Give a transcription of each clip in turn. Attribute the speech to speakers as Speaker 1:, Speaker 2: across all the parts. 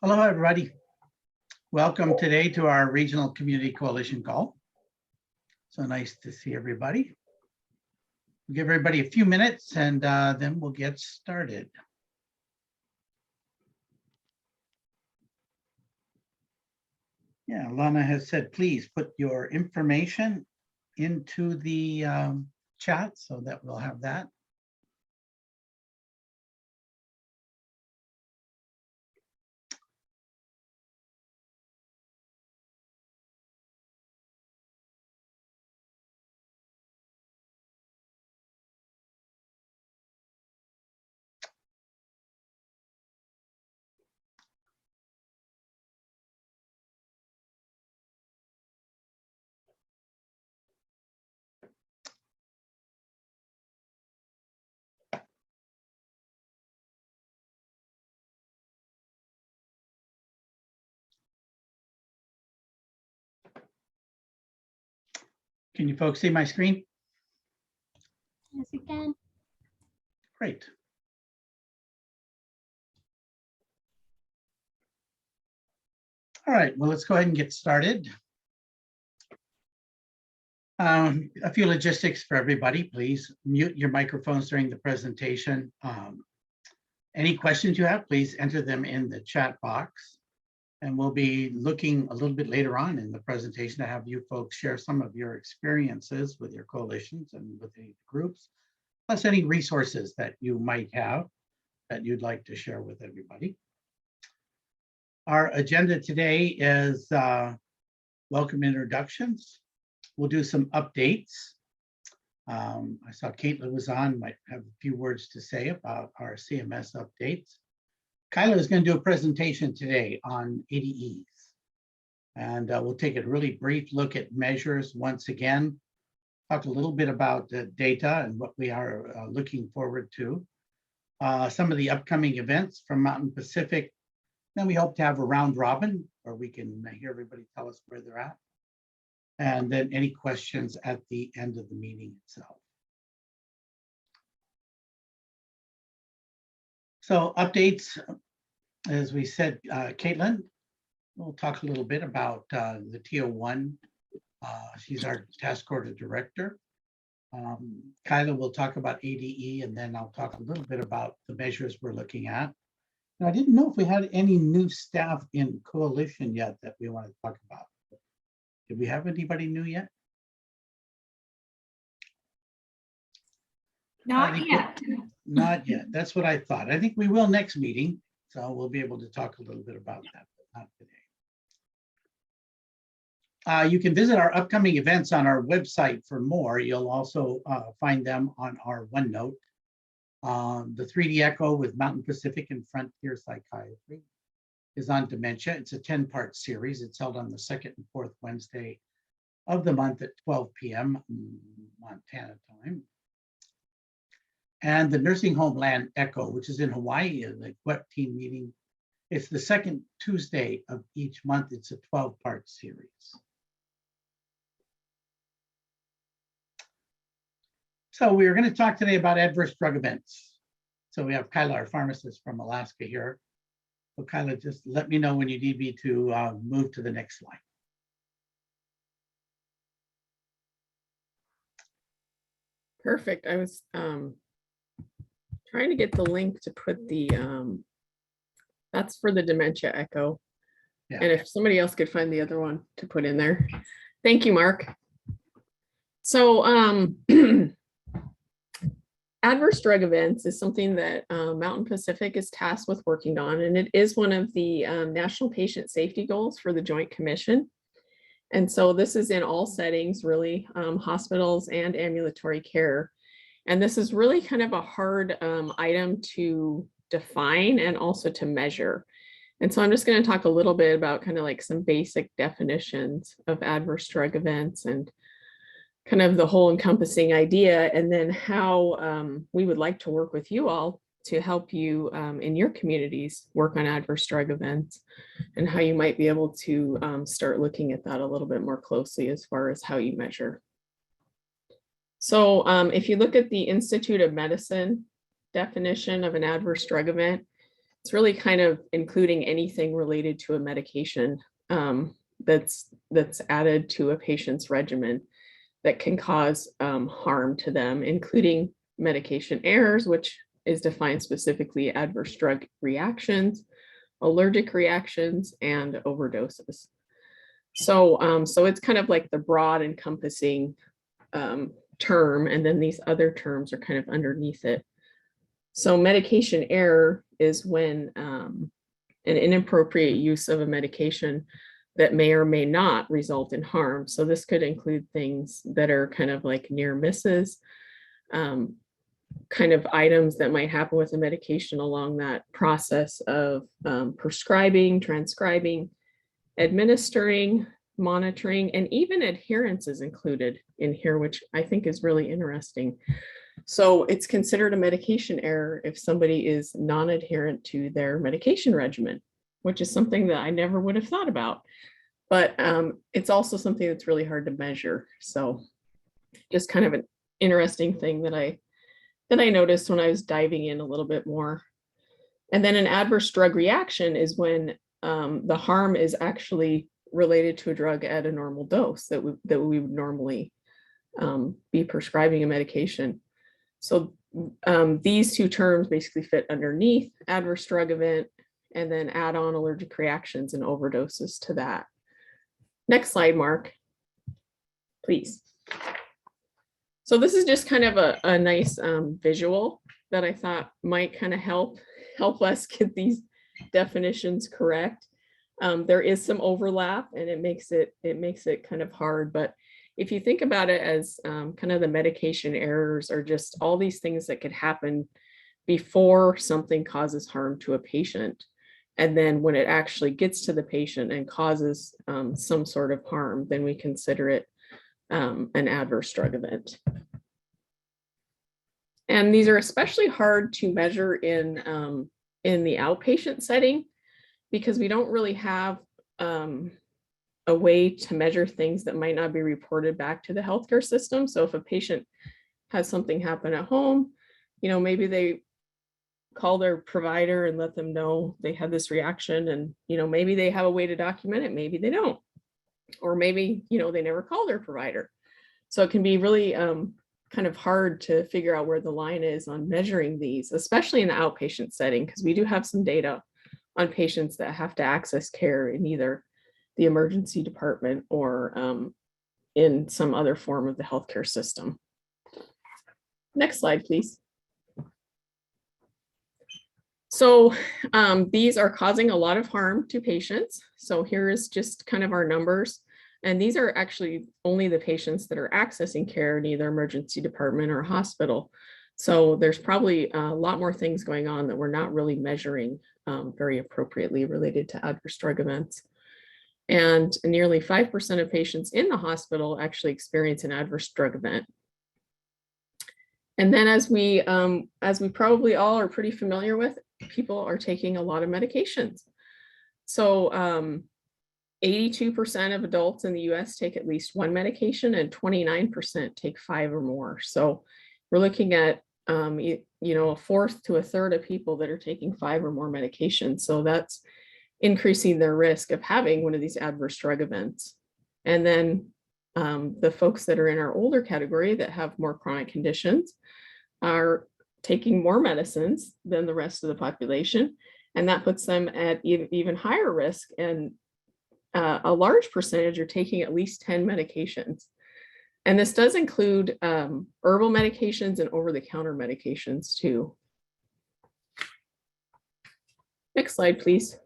Speaker 1: Hello, everybody. Welcome today to our Regional Community Coalition call. So nice to see everybody. We'll give everybody a few minutes and then we'll get started. Yeah, Lana has said, please put your information into the chat so that we'll have that. Can you folks see my screen?
Speaker 2: Yes, we can.
Speaker 1: Great. All right, well, let's go ahead and get started. A few logistics for everybody. Please mute your microphones during the presentation. Any questions you have, please enter them in the chat box. And we'll be looking a little bit later on in the presentation to have you folks share some of your experiences with your coalitions and with the groups, plus any resources that you might have that you'd like to share with everybody. Our agenda today is welcome introductions. We'll do some updates. I saw Caitlin was on, might have a few words to say about our CMS updates. Kyla is going to do a presentation today on ADEs. And we'll take a really brief look at measures once again, talk a little bit about the data and what we are looking forward to. Some of the upcoming events from Mountain Pacific. Then we hope to have a round robin where we can hear everybody tell us where they're at. And then any questions at the end of the meeting itself. So updates, as we said, Caitlin, we'll talk a little bit about the TO1. She's our task order director. Kyla will talk about ADE, and then I'll talk a little bit about the measures we're looking at. And I didn't know if we had any new staff in coalition yet that we want to talk about. Did we have anybody new yet?
Speaker 2: Not yet.
Speaker 1: Not yet. That's what I thought. I think we will next meeting. So we'll be able to talk a little bit about that, but not today. You can visit our upcoming events on our website for more. You'll also find them on our OneNote. The 3D Echo with Mountain Pacific and Frontier Psychiatry is on dementia. It's a 10-part series. It's held on the second and fourth Wednesday of the month at 12 p.m. Montana time. And the Nursing Home Land Echo, which is in Hawaii, the WEP team meeting. It's the second Tuesday of each month. It's a 12-part series. So we're going to talk today about adverse drug events. So we have Kyla, our pharmacist from Alaska here. So Kyla, just let me know when you need me to move to the next slide.
Speaker 3: Perfect. I was trying to get the link to put the, that's for the Dementia Echo. Yeah. And if somebody else could find the other one to put in there. Thank you, Mark. So adverse drug events is something that Mountain Pacific is tasked with working on, and it is one of the national patient safety goals for the Joint Commission. And so this is in all settings, really, hospitals and ambulatory care. And this is really kind of a hard item to define and also to measure. And so I'm just going to talk a little bit about kind of like some basic definitions of adverse drug events and kind of the whole encompassing idea, and then how we would like to work with you all to help you in your communities work on adverse drug events, and how you might be able to start looking at that a little bit more closely as far as how you measure. So if you look at the Institute of Medicine definition of an adverse drug event, It's really kind of including anything related to a medication that's added to a patient's regimen that can cause harm to them, including medication errors, which is defined specifically adverse drug reactions, allergic reactions, and overdoses. So, so it's kind of like the broad encompassing term, and then these other terms are kind of underneath it. So medication error is when an inappropriate use of a medication that may or may not result in harm. So this could include things that are kind of like near misses, kind of items that might happen with a medication along that process of prescribing, transcribing, administering, monitoring, and even adherence is included in here, which I think is really interesting. So it's considered a medication error if somebody is non-adherent to their medication regimen, which is something that I never would have thought about. But it's also something that's really hard to measure. So just kind of an interesting thing that I noticed when I was diving in a little bit more. And then an adverse drug reaction is when the harm is actually related to a drug at a normal dose that we would normally be prescribing a medication. So these two terms basically fit underneath adverse drug event, and then add on allergic reactions and overdoses to that. Next slide, Mark, please. So this is just kind of a nice visual that I thought might kind of help us get these definitions correct. There is some overlap, and it makes it kind of hard, but if you think about it as kind of the medication errors are just all these things that could happen before something causes harm to a patient. And then when it actually gets to the patient and causes some sort of harm, then we consider it an adverse drug event. And these are especially hard to measure in the outpatient setting, because we don't really have a way to measure things that might not be reported back to the healthcare system. So if a patient has something happen at home, maybe they call their provider and let them know they had this reaction, and maybe they have a way to document it, maybe they don't, or maybe they never call their provider. So it can be really kind of hard to figure out where the line is on measuring these, especially in the outpatient setting, because we do have some data on patients that have to access care in either the emergency department or in some other form of the healthcare system. Next slide, please. So these are causing a lot of harm to patients. So here is just kind of our numbers. And these are actually only the patients that are accessing care in either emergency department or hospital. So there's probably a lot more things going on that we're not really measuring very appropriately related to adverse drug events. And nearly 5% of patients in the hospital actually experience an adverse drug event. And then as we probably all are pretty familiar with, people are taking a lot of medications. So 82% of adults in the US take at least one medication, and 29% take 5 or more. So we're looking at a fourth to a third of people that are taking 5 or more medications. So that's increasing their risk of having one of these adverse drug events. And then the folks that are in our older category that have more chronic conditions are taking more medicines than the rest of the population. And that puts them at even higher risk. And a large percentage are taking at least 10 medications. And this does include herbal medications and over-the-counter medications too. Next slide, please.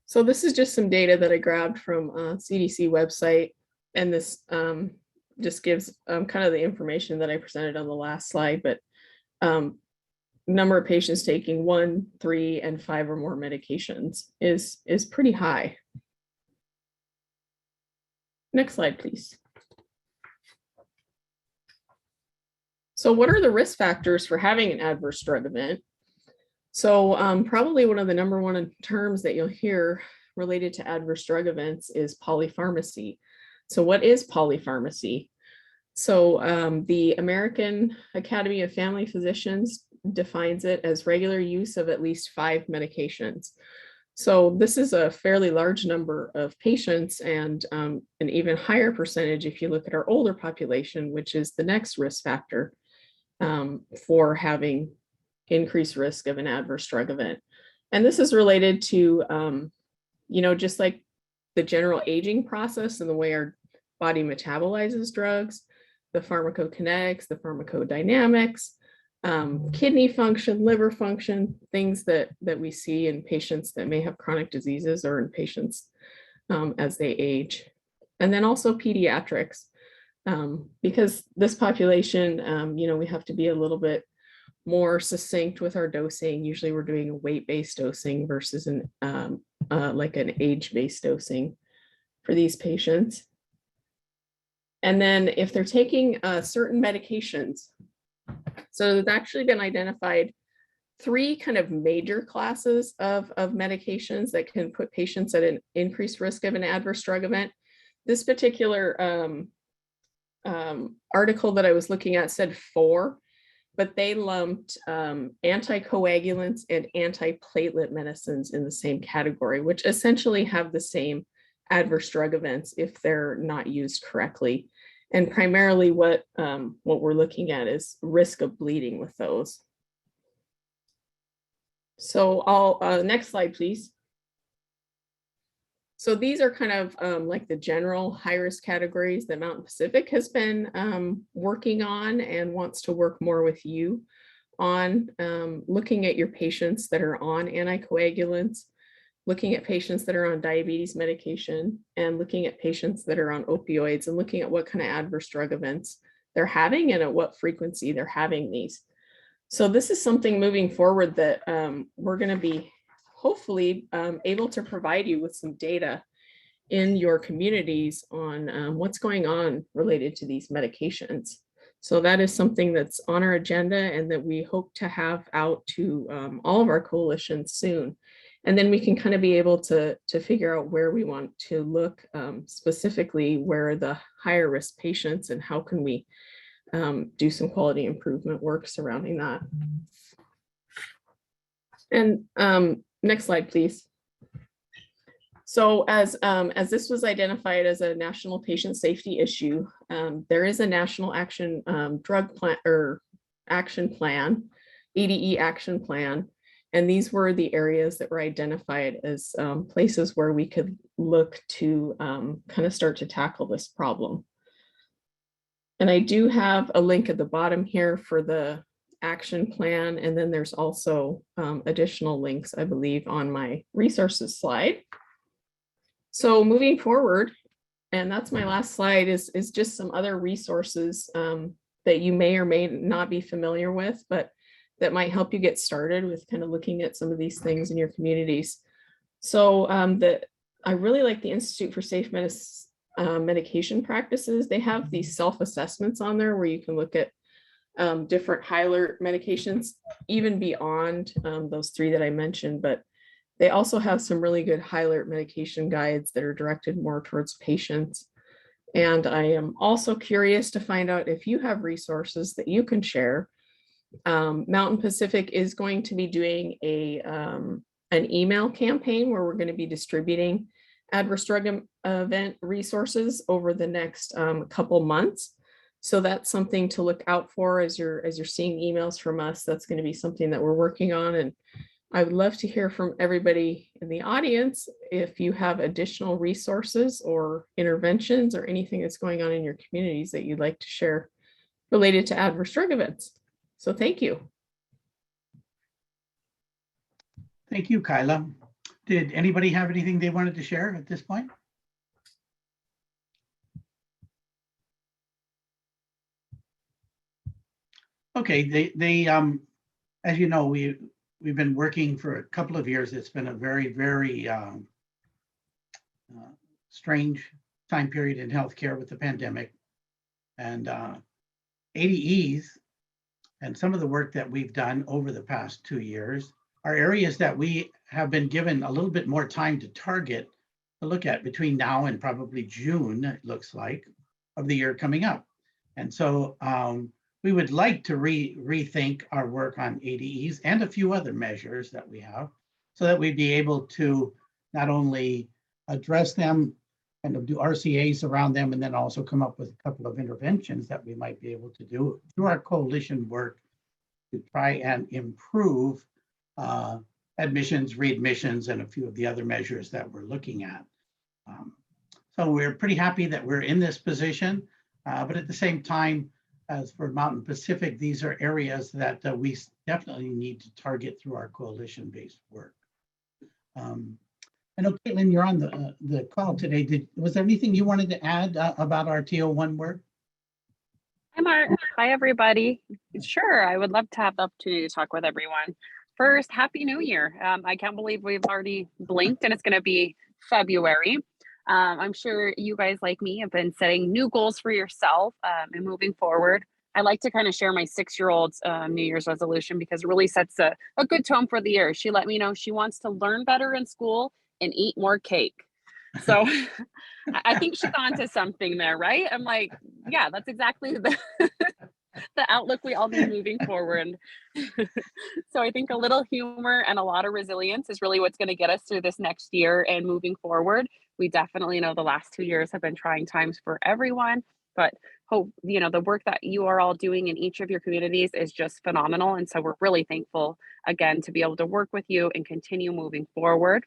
Speaker 3: So this is just some data that I grabbed from CDC website, and this just gives kind of the information that I presented on the last slide, but number of patients taking 1, 3, and 5 or more medications is pretty high. Next slide, please. So what are the risk factors for having an adverse drug event? So probably one of the number one terms that you'll hear related to adverse drug events is polypharmacy. So what is polypharmacy? So the American Academy of Family Physicians defines it as regular use of at least 5 medications. So this is a fairly large number of patients, and an even higher percentage if you look at our older population, which is the next risk factor for having increased risk of an adverse drug event. And this is related to, just like the general aging process and the way our body metabolizes drugs, the pharmacokinetics, the pharmacodynamics, kidney function, liver function, things that we see in patients that may have chronic diseases or in patients as they age. And then also pediatrics, because this population, we have to be a little bit more succinct with our dosing. Usually we're doing a weight-based dosing versus like an age-based dosing for these patients. And then if they're taking certain medications, so it's actually been identified 3 kind of major classes of medications that can put patients at an increased risk of an adverse drug event. This particular article that I was looking at said 4, but they lumped anticoagulants and antiplatelet medicines in the same category, which essentially have the same adverse drug events if they're not used correctly. And primarily what we're looking at is risk of bleeding with those. So I'll, next slide, please. So these are kind of like the general high-risk categories that Mountain Pacific has been working on and wants to work more with you on, looking at your patients that are on anticoagulants, looking at patients that are on diabetes medication, and looking at patients that are on opioids, and looking at what kind of adverse drug events they're having and at what frequency they're having these. So this is something moving forward that we're going to be hopefully able to provide you with some data in your communities on what's going on related to these medications. So that is something that's on our agenda and that we hope to have out to all of our coalitions soon. And then we can kind of be able to figure out where we want to look specifically, where are the higher risk patients and how can we do some quality improvement work surrounding that. And next slide, please. So as this was identified as a national patient safety issue, there is a national action drug plan or action plan, ADE action plan. And these were the areas that were identified as places where we could look to kind of start to tackle this problem. And I do have a link at the bottom here for the action plan. And then there's also additional links, I believe, on my resources slide. So moving forward, and that's my last slide, is just some other resources that you may or may not be familiar with, but that might help you get started with kind of looking at some of these things in your communities. So I really like the Institute for Safe Medication Practices. They have these self-assessments on there where you can look at different high alert medications, even beyond those 3 that I mentioned, but they also have some really good high alert medication guides that are directed more towards patients. And I am also curious to find out if you have resources that you can share. Mountain Pacific is going to be doing an email campaign where we're going to be distributing adverse drug event resources over the next couple months. So that's something to look out for as you're seeing emails from us. That's going to be something that we're working on. And I would love to hear from everybody in the audience if you have additional resources or interventions or anything that's going on in your communities that you'd like to share related to adverse drug events. So thank you.
Speaker 1: Thank you, Kyla. Did anybody have anything they wanted to share at this point? Okay, they as you know, we've been working for a couple of years. It's been a very, very strange time period in healthcare with the pandemic, and ADEs and some of the work that we've done over the past 2 years are areas that we have been given a little bit more time to target, to look at between now and probably June, it looks like, of the year coming up. And so we would like to rethink our work on ADEs and a few other measures that we have, so that we'd be able to not only address them and do RCAs around them, and then also come up with a couple of interventions that we might be able to do through our coalition work to try and improve admissions, readmissions, and a few of the other measures that we're looking at. So we're pretty happy that we're in this position, but at the same time, as for Mountain Pacific, these are areas that we definitely need to target through our coalition-based work. I know, Caitlin, you're on the call today. Was there anything you wanted to add about our TO1 work?
Speaker 4: Hi, Mark. Hi, everybody. Sure, I would love to have the opportunity to talk with everyone. First, Happy New Year. I can't believe we've already blinked and it's going to be February. I'm sure you guys, like me, have been setting new goals for yourself and moving forward. I like to kind of share my 6-year-old's New Year's resolution because it really sets a good tone for the year. She let me know she wants to learn better in school and eat more cake. So I think she's onto something there, right? I'm like, yeah, that's exactly the outlook we all need moving forward. So I think a little humor and a lot of resilience is really what's going to get us through this next year and moving forward. We definitely know the last 2 years have been trying times for everyone, but hope, the work that you are all doing in each of your communities is just phenomenal. And so we're really thankful again to be able to work with you and continue moving forward.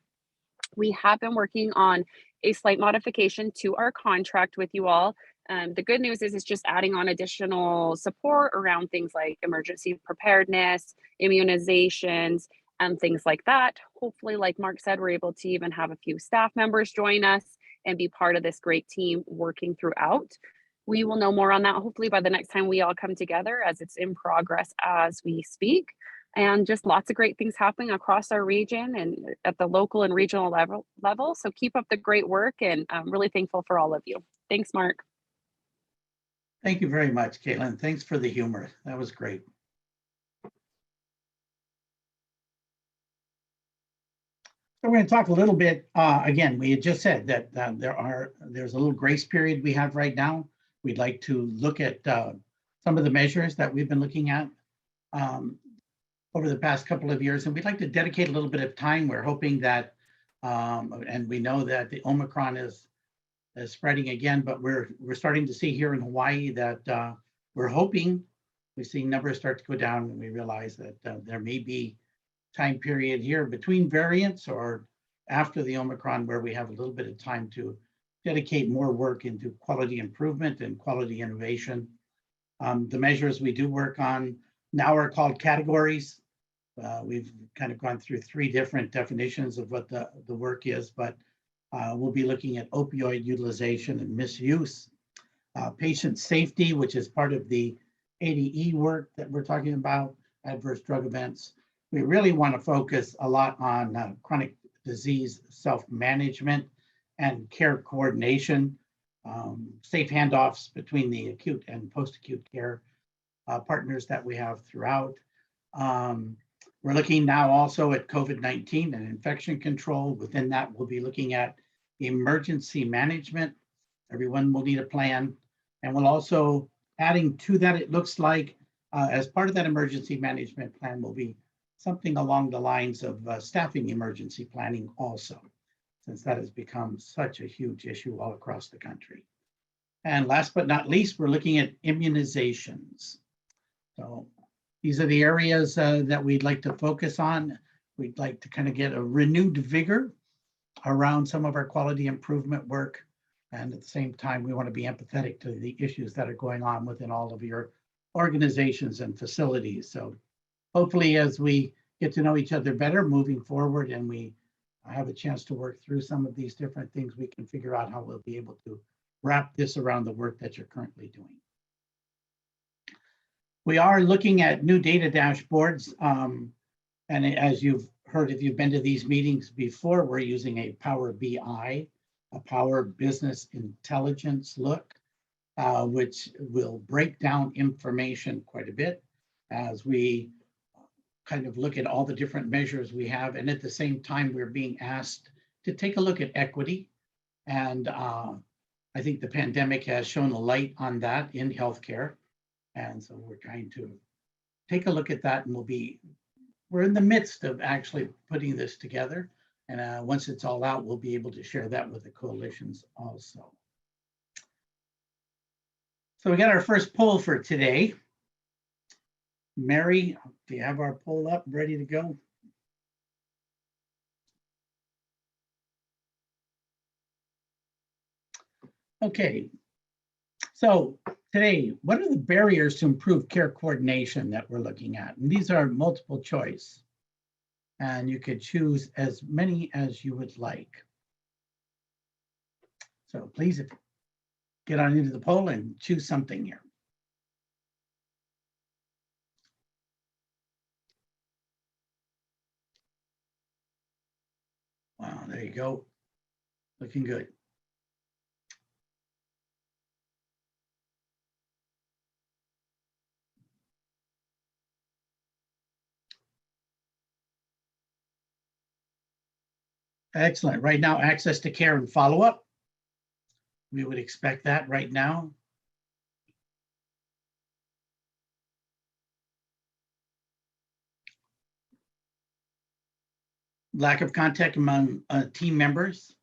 Speaker 4: We have been working on a slight modification to our contract with you all. The good news is it's just adding on additional support around things like emergency preparedness, immunizations, and things like that. Hopefully, like Mark said, we're able to even have a few staff members join us and be part of this great team working throughout. We will know more on that hopefully by the next time we all come together, as it's in progress as we speak. And just lots of great things happening across our region and at the local and regional level. So keep up the great work, and I'm really thankful for all of you. Thanks, Mark.
Speaker 1: Thank you very much, Caitlin. Thanks for the humor. That was great. So we're going to talk a little bit, again, we had just said that there's a little grace period we have right now. We'd like to look at some of the measures that we've been looking at over the past couple of years, and we'd like to dedicate a little bit of time. We're hoping that, and we know that the Omicron is spreading again, but we're starting to see here in Hawaii that we're hoping we've seen numbers start to go down, and we realize that there may be time period here between variants or after the Omicron where we have a little bit of time to dedicate more work into quality improvement and quality innovation. The measures we do work on now are called categories. We've kind of gone through 3 different definitions of what the work is, but we'll be looking at opioid utilization and misuse, patient safety, which is part of the ADE work that we're talking about, adverse drug events. We really want to focus a lot on chronic disease self-management and care coordination, safe handoffs between the acute and post-acute care partners that we have throughout. We're looking now also at COVID-19 and infection control. Within that, we'll be looking at emergency management. Everyone will need a plan. And we'll also, adding to that, it looks like as part of that emergency management plan will be something along the lines of staffing emergency planning also, since that has become such a huge issue all across the country. And last but not least, we're looking at immunizations. So these are the areas that we'd like to focus on. We'd like to kind of get a renewed vigor around some of our quality improvement work. And at the same time, we want to be empathetic to the issues that are going on within all of your organizations and facilities. So hopefully, as we get to know each other better moving forward and we have a chance to work through some of these different things, we can figure out how we'll be able to wrap this around the work that you're currently doing. We are looking at new data dashboards. And as you've heard, if you've been to these meetings before, we're using a Power BI, a Power Business Intelligence look, which will break down information quite a bit as we kind of look at all the different measures we have. And at the same time, we're being asked to take a look at equity. And I think the pandemic has shown a light on that in healthcare. And so we're trying to take a look at that, and we're in the midst of actually putting this together. And once it's all out, we'll be able to share that with the coalitions also. So we got our first poll for today. Mary, do you have our poll up, ready to go? Okay, so today, what are the barriers to improve care coordination that we're looking at? And these are multiple choice. And you could choose as many as you would like. So please get on into the poll and choose something here. Wow, there you go. Looking good. Excellent. Right now, access to care and follow-up. We would expect that right now. Lack of contact among team members.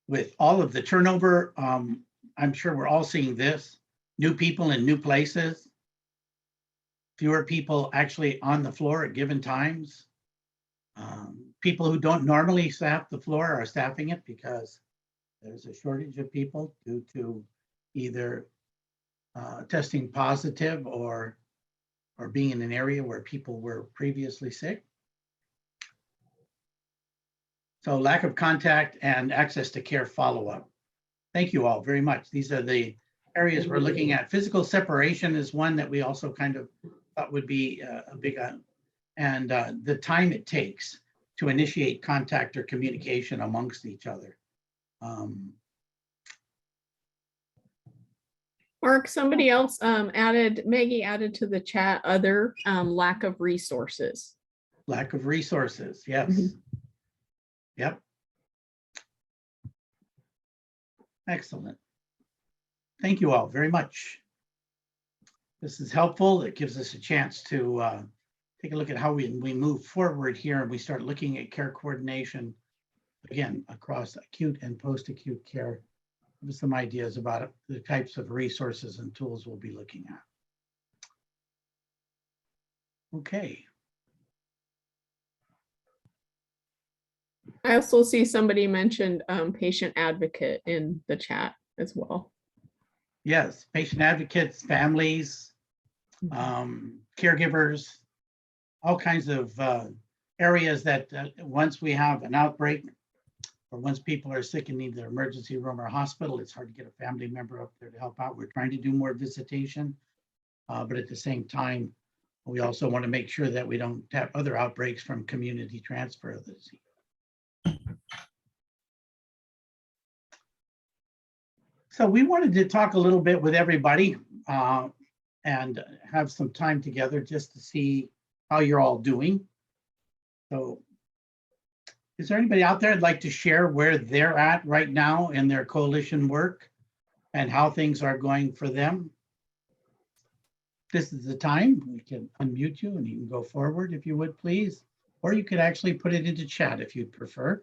Speaker 1: With all of the turnover, I'm sure we're all seeing this. New people in new places. Fewer people actually on the floor at given times. People who don't normally staff the floor are staffing it because there's a shortage of people due to either testing positive or being in an area where people were previously sick. So lack of contact and access to care follow-up. Thank you all very much. These are the areas we're looking at. Physical separation is one that we also kind of thought would be a big, and the time it takes to initiate contact or communication amongst each other.
Speaker 3: Mark, somebody else Maggie added to the chat, other lack of resources.
Speaker 1: Lack of resources, yes.
Speaker 3: Mhm.
Speaker 1: Yep. Excellent. Thank you all very much. This is helpful. It gives us a chance to take a look at how we move forward here, and we start looking at care coordination, again, across acute and post-acute care. Give us some ideas about the types of resources and tools we'll be looking at. Okay.
Speaker 3: I also see somebody mentioned patient advocate in the chat as well.
Speaker 1: Yes, patient advocates, families, caregivers, all kinds of areas that once we have an outbreak or once people are sick and need their emergency room or hospital, it's hard to get a family member up there to help out. We're trying to do more visitation, but at the same time, we also want to make sure that we don't have other outbreaks from community transfer of the disease. So we wanted to talk a little bit with everybody and have some time together just to see how you're all doing. So is there anybody out there that'd like to share where they're at right now in their coalition work and how things are going for them? This is the time. We can unmute you and you can go forward if you would, please. Or you could actually put it into chat if you'd prefer.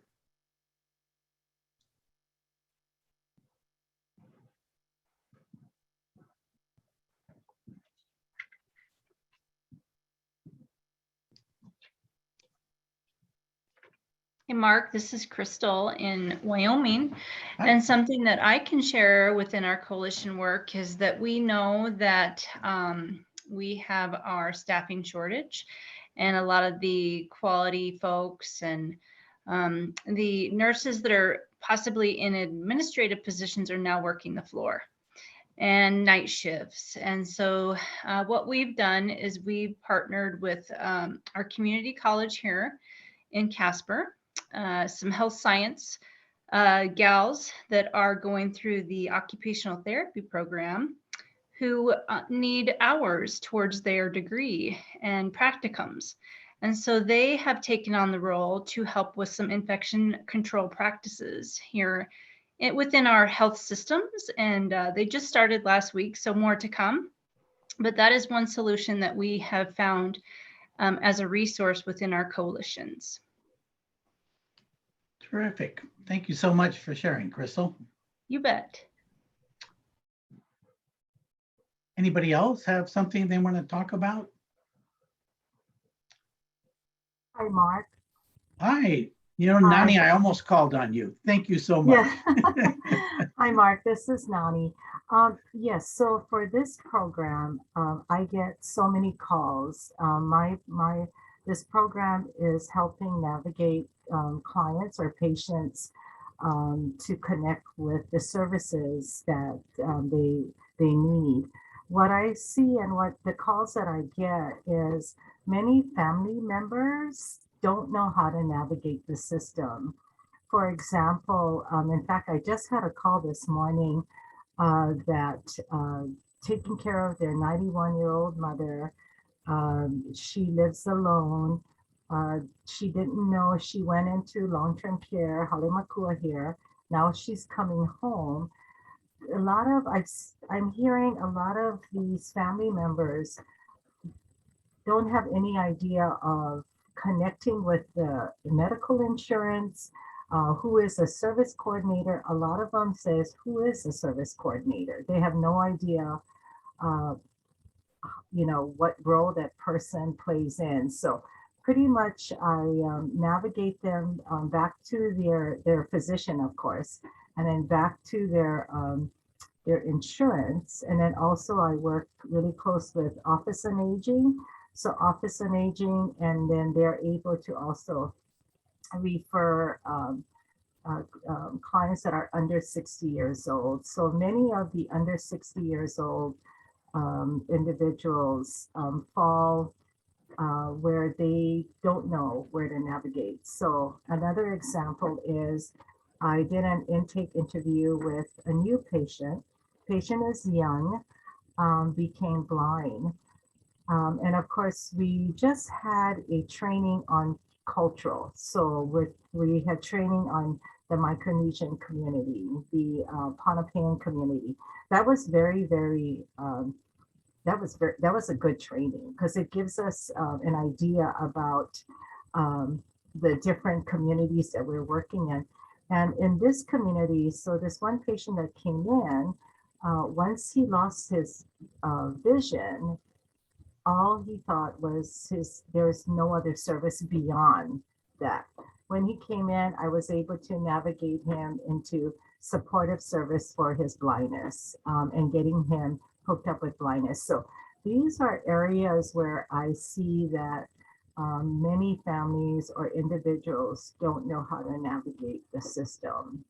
Speaker 2: Hey, Mark, this is Crystal in Wyoming.
Speaker 1: Hi.
Speaker 2: And something that I can share within our coalition work is that we know that we have our staffing shortage, and a lot of the quality folks and the nurses that are possibly in administrative positions are now working the floor and night shifts. And so what we've done is we've partnered with our community college here in Casper, some health science gals that are going through the occupational therapy program who need hours towards their degree and practicums. And so they have taken on the role to help with some infection control practices here within our health systems. And they just started last week, so more to come. But that is one solution that we have found as a resource within our coalitions.
Speaker 1: Terrific. Thank you so much for sharing, Crystal.
Speaker 2: You bet.
Speaker 1: Anybody else have something they want to talk about?
Speaker 5: Hi, Mark.
Speaker 1: Hi. You know,
Speaker 5: Hi.
Speaker 1: Nani, I almost called on you. Thank you so much.
Speaker 5: Yeah. Hi, Mark. This is Nani. Yes, so for this program, I get so many calls. This program is helping navigate clients or patients to connect with the services that they need. What I see and what the calls that I get is many family members don't know how to navigate the system. For example, in fact, I just had a call this morning that taking care of their 91-year-old mother. She lives alone. She didn't know she went into long-term care, Halemakua here. Now she's coming home. I'm hearing a lot of these family members don't have any idea of connecting with the medical insurance, who is a service coordinator. A lot of them says, who is a service coordinator? They have no idea, what role that person plays in. So pretty much I navigate them back to their physician, of course, and then back to their insurance. And then also I work really close with Office on Aging. So Office on Aging, and then they're able to also refer clients that are under 60 years old. So many of the under 60 years old individuals fall where they don't know where to navigate. So another example is I did an intake interview with a new patient. Patient is young, became blind. And of course, we just had a training on cultural. So we had training on the Micronesian community, the Polypharmacy community. That was very, very, that was a good training because it gives us an idea about the different communities that we're working in. And in this community, so this one patient that came in, once he lost his vision, all he thought was there's no other service beyond that. When he came in, I was able to navigate him into supportive service for his blindness and getting him hooked up with blindness. So these are areas where I see that many families or individuals don't know how to navigate the system.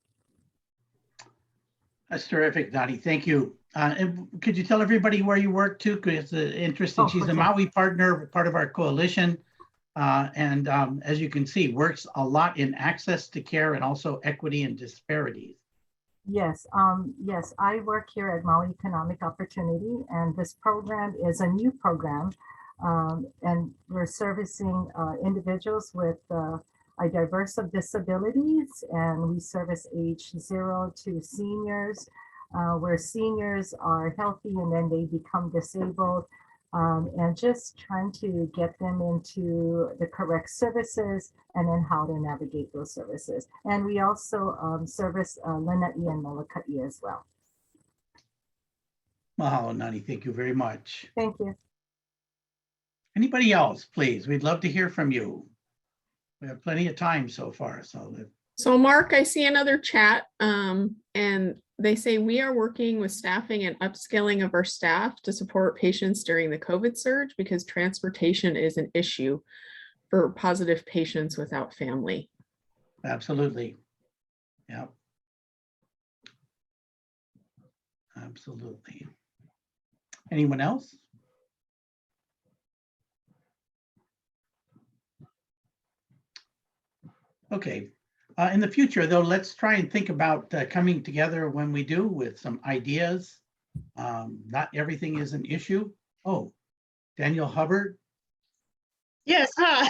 Speaker 1: That's terrific, Dottie. Thank you. And could you tell everybody where you work too? Because it's interesting. She's a Maui partner, part of our coalition. And as you can see, works a lot in access to care and also equity and disparities.
Speaker 5: Yes, yes, I work here at Maui Economic Opportunity, and this program is a new program. And we're servicing individuals with a diverse of disabilities, and we service age 0 to seniors, where seniors are healthy and then they become disabled, and just trying to get them into the correct services and then how to navigate those services. And we also service Lanai and Molokai as well.
Speaker 1: Mahalo, Nani. Thank you very much.
Speaker 5: Thank you.
Speaker 1: Anybody else, please? We'd love to hear from you. We have plenty of time so far.
Speaker 3: So Mark, I see another chat and they say we are working with staffing and upskilling of our staff to support patients during the COVID surge because transportation is an issue for positive patients without family.
Speaker 1: Absolutely. Yeah. Absolutely. Anyone else? Okay. In the future, though, let's try and think about coming together when we do with some ideas. Not everything is an issue. Oh, Daniel Hubbard.
Speaker 6: Yes, hi.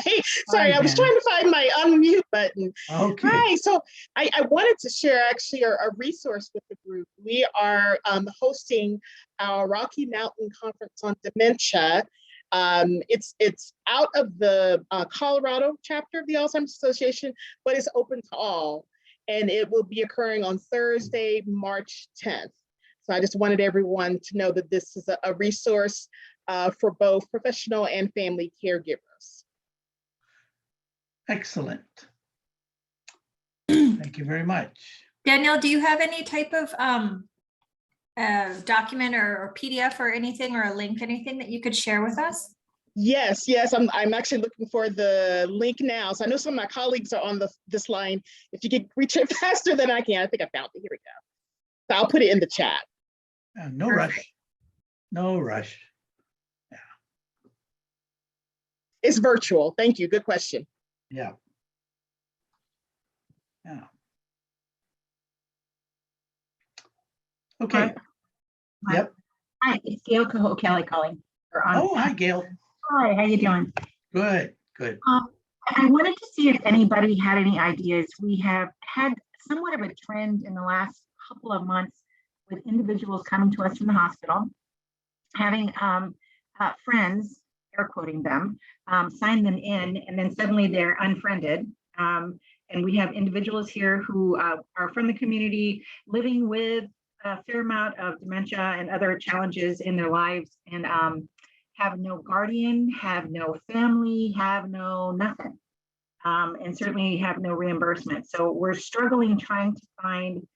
Speaker 6: Sorry,
Speaker 1: Hi,
Speaker 6: I was
Speaker 1: Jen.
Speaker 6: trying to find my unmute button.
Speaker 1: Okay,
Speaker 6: Hi, so I wanted to share actually a resource with the group. We are hosting our Rocky Mountain Conference on Dementia. It's out of the Colorado chapter of the Alzheimer's Association, but it's open to all. And it will be occurring on Thursday, March 10th. So I just wanted everyone to know that this is a resource for both professional and family caregivers.
Speaker 1: excellent. Thank you very much.
Speaker 7: Danielle, do you have any type of document or PDF or anything, or a link, anything that you could share with us?
Speaker 6: Yes, I'm actually looking for the link now. So I know some of my colleagues are on this line. If you could reach it faster than I can, I think I found it. Here we go. So I'll put it in the chat.
Speaker 1: No rush. No rush.
Speaker 6: It's virtual. Thank you. Good question.
Speaker 1: Yeah. Yeah. Okay. Yep.
Speaker 8: Hi, it's Gail Cahoe Kelly calling.
Speaker 1: Oh, hi, Gail.
Speaker 8: Hi, how you doing?
Speaker 1: Good, good.
Speaker 8: I wanted to see if anybody had any ideas. We have had somewhat of a trend in the last couple of months with individuals coming to us from the hospital, having friends, air quoting them, sign them in, and then suddenly they're unfriended. And we have individuals here who are from the community, living with a fair amount of dementia and other challenges in their lives, and have no guardian, have no family, have no nothing, and certainly have no reimbursement. So we're struggling trying to find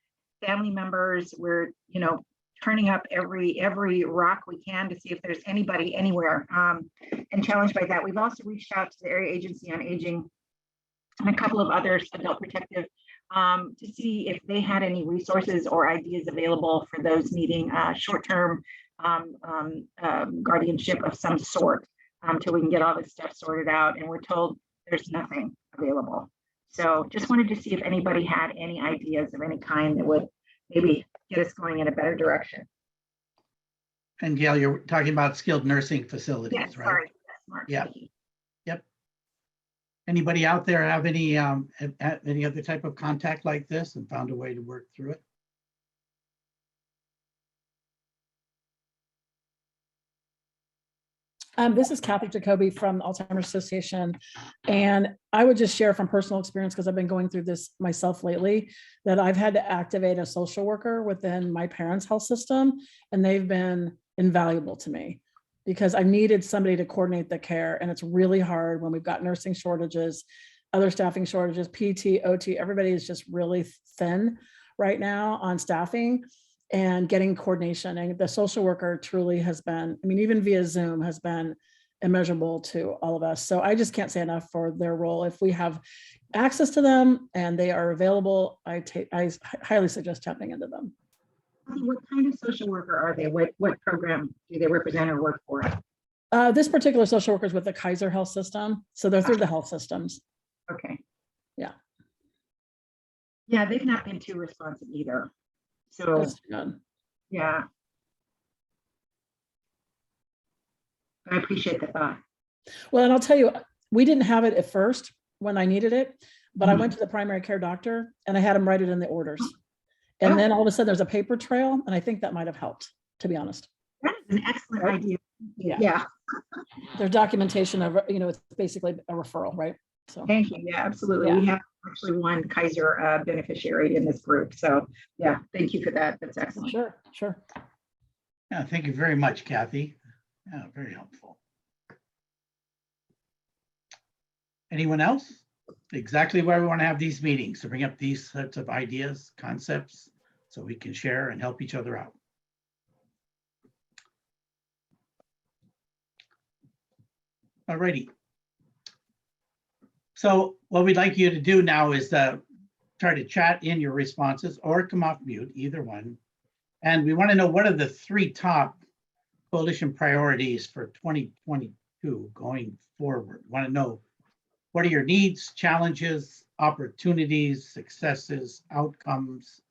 Speaker 8: family members. We're, turning up every rock we can to see if there's anybody anywhere, and challenged by that. We've also reached out to the Area Agency on Aging and a couple of others, Adult Protective, to see if they had any resources or ideas available for those needing short-term guardianship of some sort, till we can get all this stuff sorted out. And we're told there's nothing available. So just wanted to see if anybody had any ideas of any kind that would maybe get us going in a better direction.
Speaker 1: And Gail, you're talking about skilled nursing facilities,
Speaker 8: Yes,
Speaker 1: right?
Speaker 8: sorry. That's smart.
Speaker 1: Yeah.
Speaker 8: Thank you.
Speaker 1: Yep. Anybody out there have any other type of contact like this and found a way to work through it?
Speaker 9: This is Kathy Jacoby from the Alzheimer's Association. And I would just share from personal experience, because I've been going through this myself lately, that I've had to activate a social worker within my parents' health system. And they've been invaluable to me because I needed somebody to coordinate the care. And it's really hard when we've got nursing shortages, other staffing shortages, PT, OT, everybody is just really thin right now on staffing and getting coordination. And the social worker truly has been, even via Zoom, has been immeasurable to all of us. So I just can't say enough for their role. If we have access to them and they are available, I highly suggest tapping into them.
Speaker 8: What kind of social worker are they? What program do they represent or work for?
Speaker 9: This particular social worker is with the Kaiser Health System. So they're through the health systems.
Speaker 8: Okay.
Speaker 9: Yeah.
Speaker 8: Yeah, they've not been too responsive either. So
Speaker 9: That's good.
Speaker 8: yeah. I appreciate the thought.
Speaker 9: Well, and I'll tell you, we didn't have it at first when I needed it, but I went to the primary care doctor and I had him write it in the orders. And then all of a sudden there's a paper trail, and I think that might have helped, to be honest.
Speaker 8: That is an excellent idea.
Speaker 9: Yeah.
Speaker 8: Yeah.
Speaker 9: There's documentation of, it's basically a referral, right? So
Speaker 8: Thank you. Yeah, absolutely.
Speaker 9: Yeah.
Speaker 8: We have actually one Kaiser beneficiary in this group. So yeah, thank you for that. That's excellent.
Speaker 9: sure.
Speaker 1: Yeah, thank you very much, Kathy. Yeah, very helpful. Anyone else? Exactly why we want to have these meetings, to bring up these sorts of ideas, concepts, so we can share and help each other out. All righty. So what we'd like you to do now is try to chat in your responses or come off mute, either one. And we want to know, what are the 3 top coalition priorities for 2022 going forward? Want to know, what are your needs, challenges, opportunities, successes, outcomes?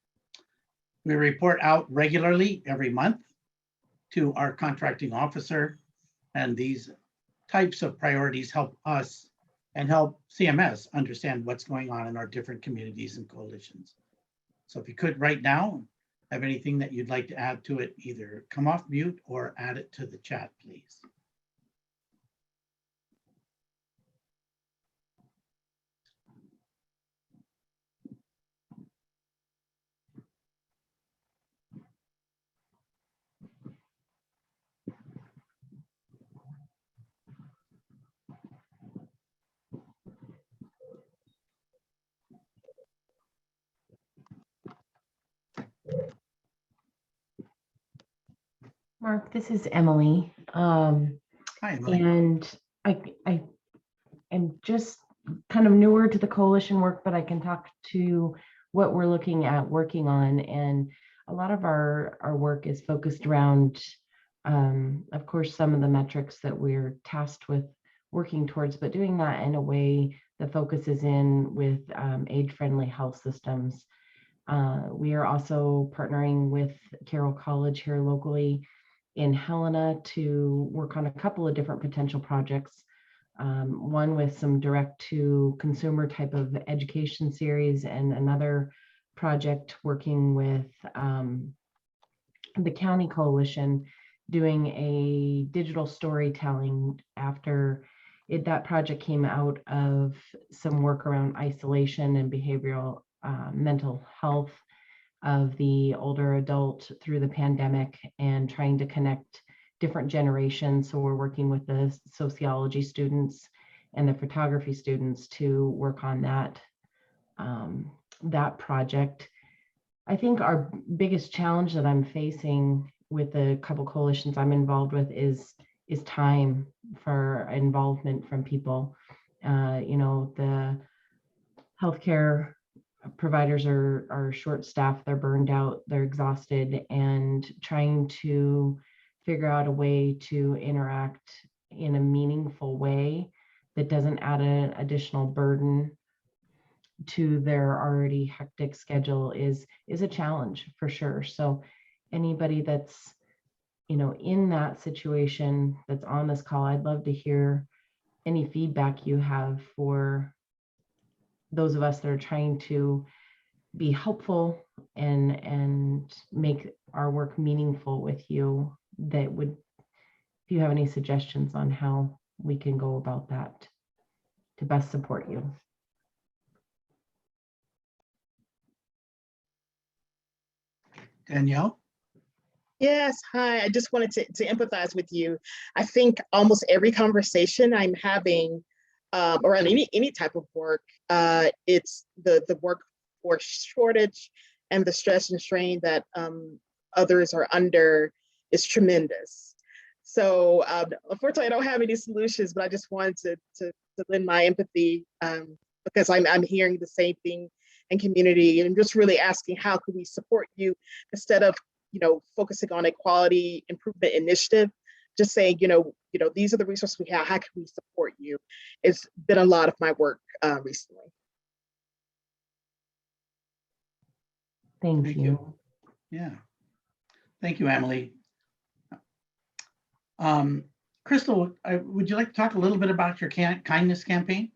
Speaker 1: We report out regularly every month to our contracting officer, and these types of priorities help us and help CMS understand what's going on in our different communities and coalitions. So if you could right now have anything that you'd like to add to it, either come off mute or add it to the chat, please.
Speaker 10: Mark, this is Emily.
Speaker 1: Hi, Emily.
Speaker 10: And I am just kind of newer to the coalition work, but I can talk to what we're looking at working on. And a lot of our work is focused around, of course, some of the metrics that we're tasked with working towards, but doing that in a way that focuses in with age-friendly health systems. We are also partnering with Carroll College here locally in Helena to work on a couple of different potential projects. One with some direct to consumer type of education series, and another project working with the county coalition doing a digital storytelling after that project came out of some work around isolation and behavioral mental health of the older adult through the pandemic, and trying to connect different generations. So we're working with the sociology students and the photography students to work on that, that project. I think our biggest challenge that I'm facing with the couple coalitions I'm involved with is time for involvement from people. You know, the healthcare providers are short-staffed, they're burned out, they're exhausted, and trying to figure out a way to interact in a meaningful way that doesn't add an additional burden to their already hectic schedule is a challenge for sure. So anybody that's, you know, in that situation that's on this call, I'd love to hear any feedback you have for those of us that are trying to be helpful and make our work meaningful with you. That would, if you have any suggestions on how we can go about that to best support you.
Speaker 1: Danielle?
Speaker 6: Yes, hi. I just wanted to empathize with you. I think almost every conversation I'm having around any type of work, it's the workforce shortage and the stress and strain that others are under is tremendous. So unfortunately, I don't have any solutions, but I just wanted to lend my empathy because I'm hearing the same thing in community, and just really asking how can we support you instead of, you know, focusing on a quality improvement initiative, just saying, you know, these are the resources we have, how can we support you? It's been a lot of my work recently.
Speaker 10: Thank you.
Speaker 1: Yeah. Thank you, Emily. Crystal, would you like to talk a little bit about your kindness campaign?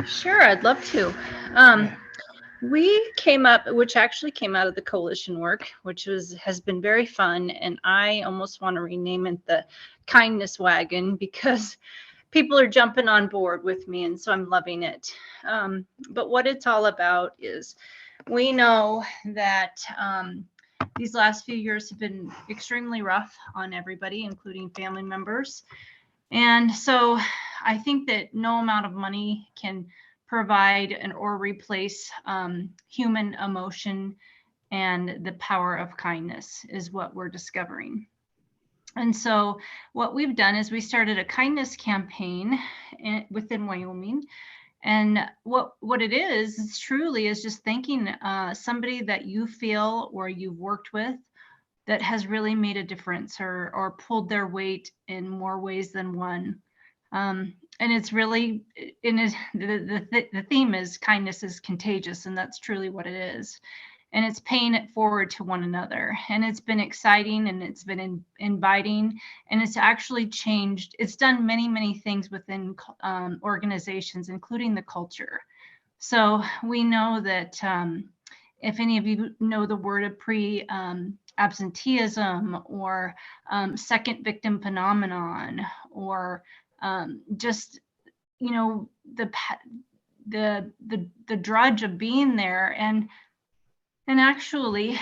Speaker 2: Sure, I'd love to.
Speaker 1: Yeah.
Speaker 2: We came up, which actually came out of the coalition work, which has been very fun, and I almost want to rename it the kindness wagon because people are jumping on board with me, and so I'm loving it. But what it's all about is we know that these last few years have been extremely rough on everybody, including family members. And so I think that no amount of money can provide or replace human emotion, and the power of kindness is what we're discovering. And so what we've done is we started a kindness campaign within Wyoming. And what it is truly is just thanking somebody that you feel or you've worked with that has really made a difference or pulled their weight in more ways than one. And it's really, the theme is kindness is contagious, and that's truly what it is. and it's paying it forward to one another. And it's been exciting, and it's been inviting, and it's actually changed. It's done many, many things within organizations, including the culture. So we know that if any of you know the word of absenteeism or second victim phenomenon, or just, you know, the drudge of being there. And actually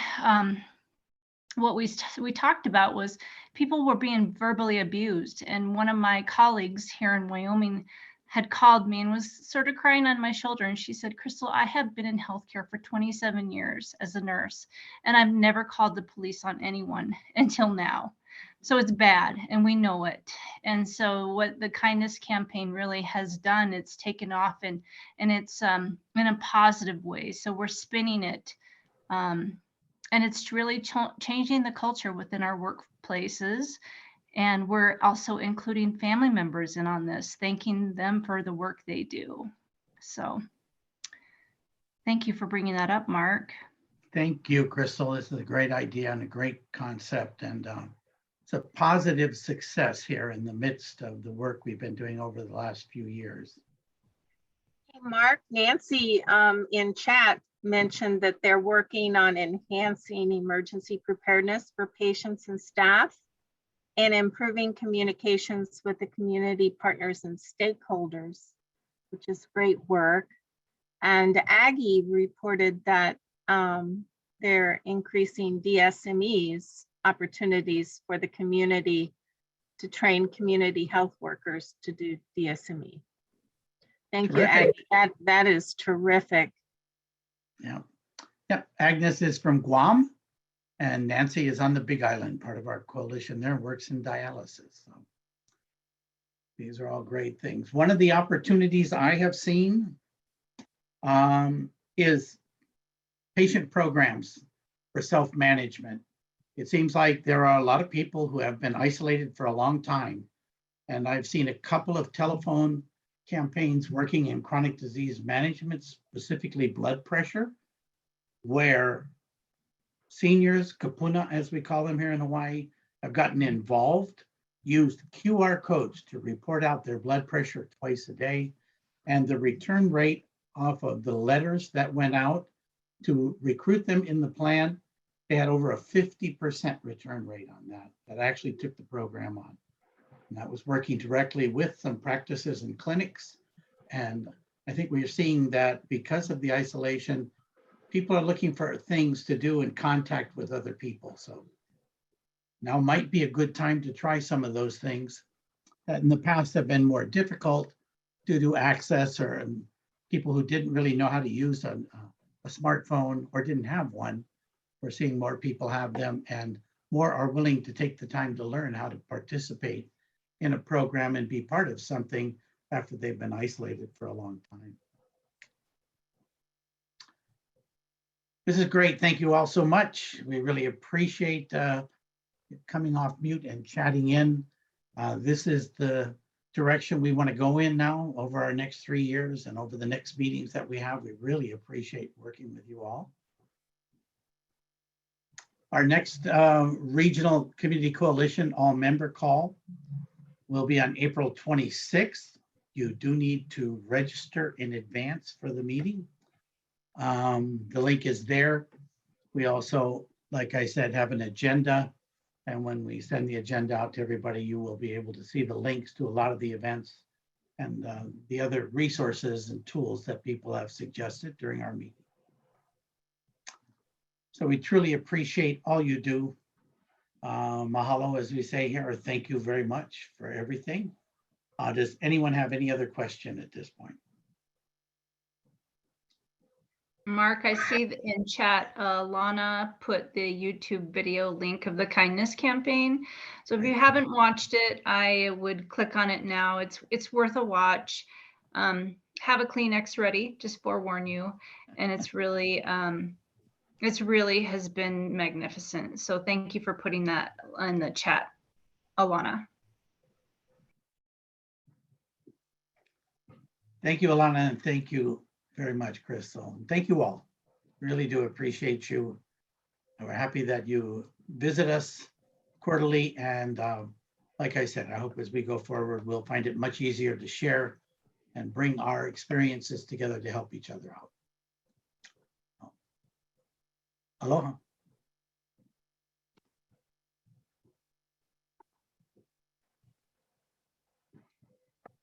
Speaker 2: what we talked about was people were being verbally abused. And one of my colleagues here in Wyoming had called me and was sort of crying on my shoulder. And she said, Crystal, I have been in healthcare for 27 years as a nurse, and I've never called the police on anyone until now. So it's bad, and we know it. And so what the kindness campaign really has done, it's taken off, and it's in a positive way. So we're spinning it. And it's really changing the culture within our workplaces. And we're also including family members in on this, thanking them for the work they do. So thank you for bringing that up, Mark.
Speaker 1: Thank you, Crystal. This is a great idea and a great concept. And it's a positive success here in the midst of the work we've been doing over the last few years.
Speaker 11: Mark, Nancy in chat mentioned that they're working on enhancing emergency preparedness for patients and staff, and improving communications with the community partners and stakeholders, which is great work. And Aggie reported that they're increasing DSMEs opportunities for the community to train community health workers to do DSME. Thank
Speaker 1: Terrific.
Speaker 11: you, Aggie. That is terrific.
Speaker 1: Yeah. Yep. Agnes is from Guam, and Nancy is on the Big Island, part of our coalition there, works in dialysis. So these are all great things. One of the opportunities I have seen is patient programs for self-management. It seems like there are a lot of people who have been isolated for a long time. And I've seen a couple of telephone campaigns working in chronic disease management, specifically blood pressure, where seniors, kapuna, as we call them here in Hawaii, have gotten involved, used QR codes to report out their blood pressure twice a day. And the return rate off of the letters that went out to recruit them in the plan, they had over a 50% return rate on that actually took the program on. And that was working directly with some practices and clinics. And I think we're seeing that because of the isolation, people are looking for things to do in contact with other people. So now might be a good time to try some of those things that in the past have been more difficult due to access, or people who didn't really know how to use a smartphone or didn't have one. We're seeing more people have them, and more are willing to take the time to learn how to participate in a program and be part of something after they've been isolated for a long time. This is great. Thank you all so much. We really appreciate coming off mute and chatting in. This is the direction we want to go in now over our next 3 years and over the next meetings that we have. We really appreciate working with you all. Our next Regional Community Coalition all-member call will be on April 26th. You do need to register in advance for the meeting. The link is there. We also, like I said, have an agenda. And when we send the agenda out to everybody, you will be able to see the links to a lot of the events and the other resources and tools that people have suggested during our meeting. So we truly appreciate all you do. Mahalo, as we say here, or thank you very much for everything. Does anyone have any other question at this point?
Speaker 2: Mark, I see in chat, Lana put the YouTube video link of the kindness campaign. So if you haven't watched it, I would click on it now. It's worth a watch. Have a Kleenex ready, just forewarn you. And it's really has been magnificent. So thank you for putting that in the chat, Alana.
Speaker 1: Thank you, Alana, and thank you very much, Crystal. Thank you all. Really do appreciate you. And we're happy that you visit us quarterly. And like I said, I hope as we go forward, we'll find it much easier to share and bring our experiences together to help each other out. Aloha.